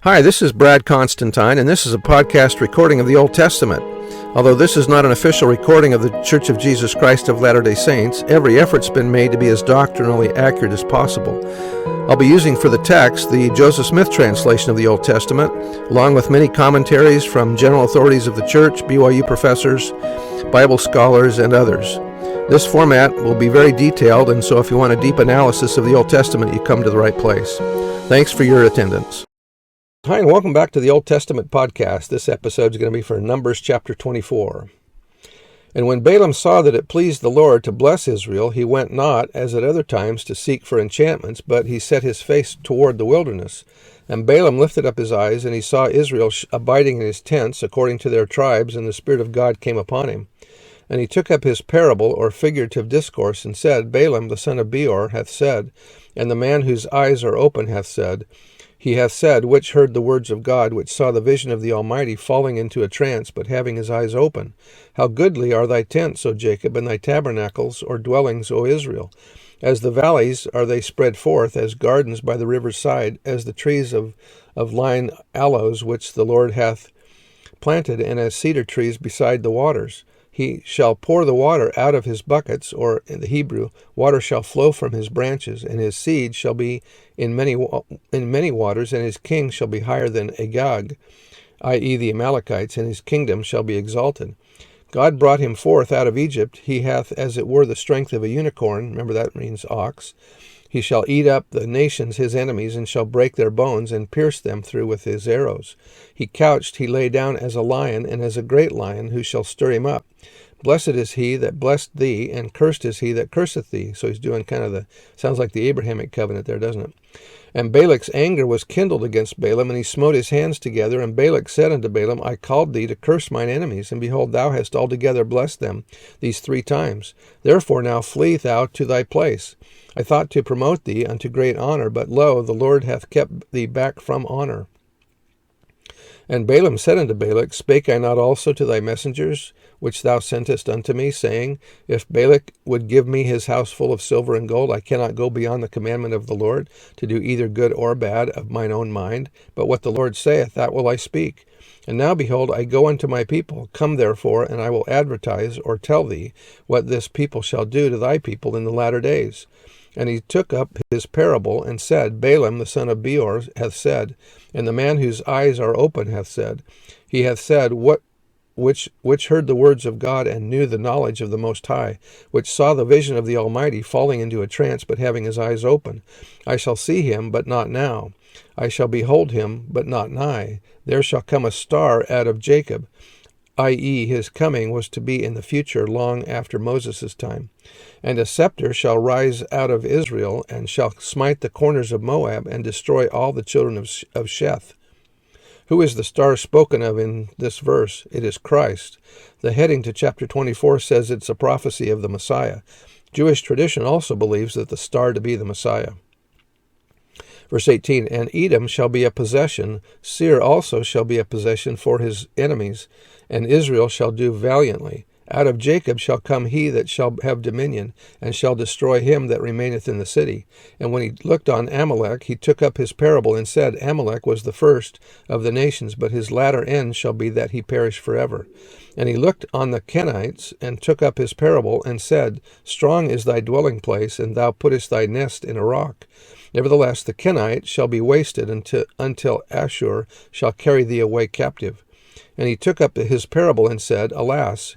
Hi, this is Brad Constantine, and this is a podcast recording of the Old Testament. Although this is not an official recording of the Church of Jesus Christ of Latter-day Saints, every effort's been made to be as doctrinally accurate as possible. I'll be using for the text the Joseph Smith translation of the Old Testament, along with many commentaries from general authorities of the Church, BYU professors, Bible scholars, and others. This format will be very detailed, and so if you want a deep analysis of the Old Testament, you come to the right place. Thanks for your attendance. Hi, and welcome back to the Old Testament podcast. This episode is going to be for Numbers chapter 24. And when Balaam saw that it pleased the Lord to bless Israel, he went not, as at other times, to seek for enchantments, but he set his face toward the wilderness. And Balaam lifted up his eyes, and he saw Israel abiding in his tents, according to their tribes, and the Spirit of God came upon him. And he took up his parable, or figurative discourse, and said, Balaam the son of Beor hath said, and the man whose eyes are open hath said, He hath said, which heard the words of God, which saw the vision of the Almighty, falling into a trance, but having his eyes open. How goodly are thy tents, O Jacob, and thy tabernacles, or dwellings, O Israel! As the valleys are they spread forth, as gardens by the river's side, as the trees of line aloes, which the Lord hath planted, and as cedar trees beside the waters. He shall pour the water out of his buckets, or in the Hebrew, water shall flow from his branches, and his seed shall be in many waters, and his king shall be higher than Agag, i.e. the Amalekites, and his kingdom shall be exalted. God brought him forth out of Egypt. He hath as it were the strength of a unicorn. Remember, that means ox. He shall eat up the nations his enemies, and shall break their bones, and pierce them through with his arrows. He couched, he lay down as a lion, and as a great lion, who shall stir him up? Blessed is he that blessed thee, and cursed is he that curseth thee. So he's doing kind of sounds like the Abrahamic covenant there, doesn't it? And Balak's anger was kindled against Balaam, and he smote his hands together. And Balak said unto Balaam, I called thee to curse mine enemies, and behold, thou hast altogether blessed them these 3 times. Therefore now flee thou to thy place. I thought to promote thee unto great honor, but lo, the Lord hath kept thee back from honor. And Balaam said unto Balak, Spake I not also to thy messengers, which thou sentest unto me, saying, If Balak would give me his house full of silver and gold, I cannot go beyond the commandment of the Lord, to do either good or bad of mine own mind. But what the Lord saith, that will I speak. And now, behold, I go unto my people. Come therefore, and I will advertise, or tell thee, what this people shall do to thy people in the latter days. And he took up his parable, and said, Balaam the son of Beor hath said, and the man whose eyes are open hath said, He hath said, which heard the words of God, and knew the knowledge of the Most High, which saw the vision of the Almighty, falling into a trance, but having his eyes open. I shall see him, but not now. I shall behold him, but not nigh. There shall come a star out of Jacob, i.e. his coming was to be in the future, long after Moses' time. And a scepter shall rise out of Israel, and shall smite the corners of Moab, and destroy all the children of Sheth. Who is the star spoken of in this verse? It is Christ. The heading to chapter 24 says it's a prophecy of the Messiah. Jewish tradition also believes that the star to be the Messiah. Verse 18, And Edom shall be a possession, Seir also shall be a possession for his enemies, and Israel shall do valiantly. Out of Jacob shall come he that shall have dominion, and shall destroy him that remaineth in the city. And when he looked on Amalek, he took up his parable, and said, Amalek was the first of the nations, but his latter end shall be that he perish forever. And he looked on the Kenites, and took up his parable, and said, Strong is thy dwelling place, and thou puttest thy nest in a rock. Nevertheless the Kenites shall be wasted until Ashur shall carry thee away captive. And he took up his parable, and said, Alas,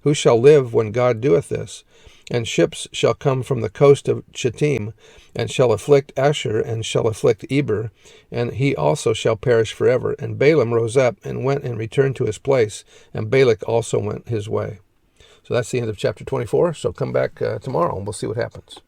who shall live when God doeth this? And ships shall come from the coast of Chittim, and shall afflict Ashur, and shall afflict Eber, and he also shall perish forever. And Balaam rose up, and went and returned to his place, and Balak also went his way. So that's the end of chapter 24. So come back tomorrow, and we'll see what happens.